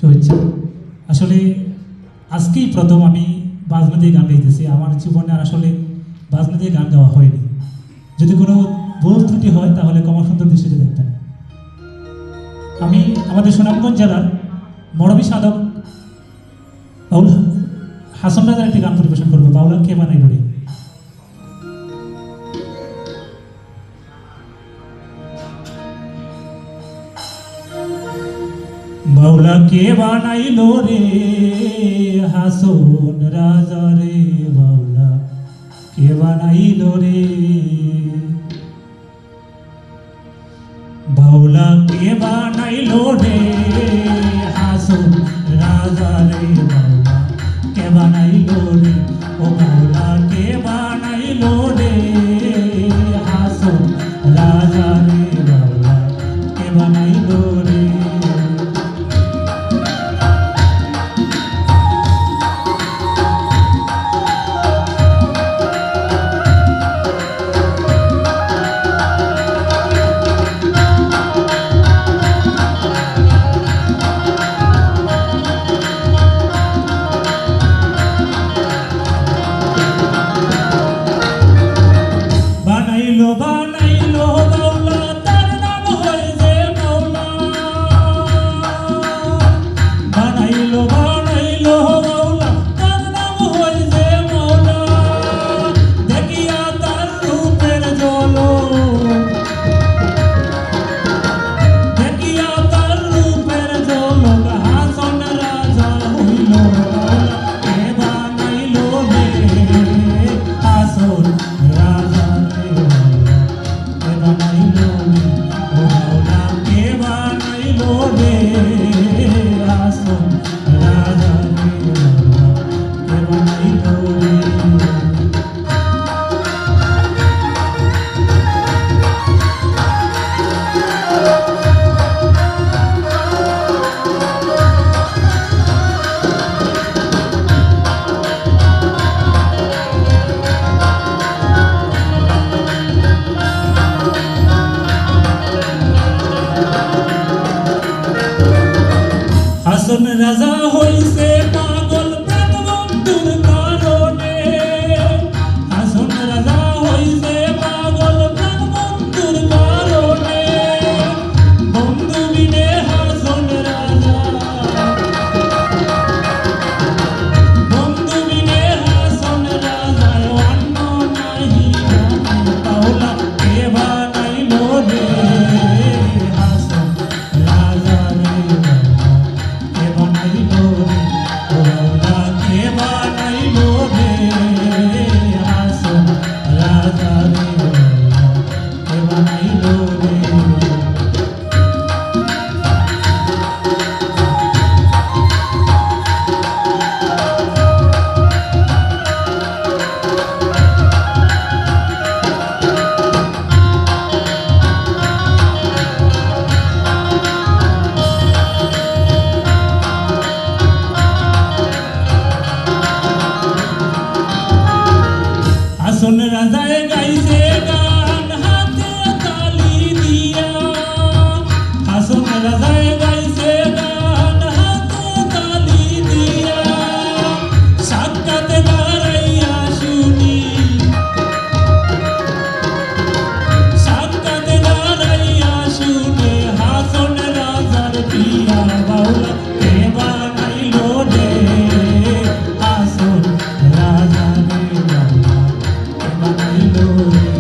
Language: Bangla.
শুভেচ্ছা। আসলে আজকেই প্রথম আমি বাজনা দিয়ে গান গাইতেছি। আমার জীবনে আর আসলে বাজনা দিয়ে গান গাওয়া হয়নি। যদি কোনো ভুল ত্রুটি হয় তাহলে ক্ষমা সুন্দর দৃষ্টিতে দেখবেন। আমি আমাদের সুনামগঞ্জ জেলার মরবি সাধক বাউল হাসন রাজার একটি গান পরিবেশন করবো, বাউলা কে বানাই লড়ি। বাউলা কে বানাইলো রে হাসন রাজা রে, বাউলা কে বানাইলো রে, বাউলা কে বানাইলো রে হাসন রাজা রে, বাউলা কে বানাইলো রে, ও বাউলা কে বানাইলো রে হাসন রাজা রে, বাউলা কে বানাইলো রে। বানাইলো বানাইলো বাউলা তার নাম হয়েছে বাউলা, বানাইলো বানাইলো বাউলা তার নাম হয়েছে বাউলা, দেখিয়া তার রূপের ঝলক, দেখিয়া তার রূপের ঝলক হাসন রাজা হইল বাউলা কে বানাইলো রে হাসন রাজা রে, কে বানাইলো রে, ও বাউলা কে বানাইলো রে হাসন রাজা রে, বাউলা কে বানাইলো রে। হাসন রাজা হইছে পাগল প্রেম বন্ধুর কারণে, হাসন রাজা হইছে পাগল প্রেম বন্ধুর কারণে, বন্ধু বিনে হাসন রাজা, বন্ধু বিনে হাসন রাজা অন্য নাহি বাউলা কে বানাইলো রে হাসন রাজা রে, কে বানাইলো রে, ও বাউলা কে বানাইলো রে হাসন রাজা রে, বাউলা কে বানাইলো রে। হাসন রাজায় গাইছে গান হাতে তালি দিয়া, হাসন রাজায় গাইছে গান হাতে তালি দিয়া, সাক্ষাতে দাঁড়াইয়া শুনি, সাক্ষাতে দাঁড়াইয়া শুনে হাসন রাজার পিয়া, বাউলা কে বানাইলো রে হাসন রাজা রে, বাউলা কে বানাইলো রে।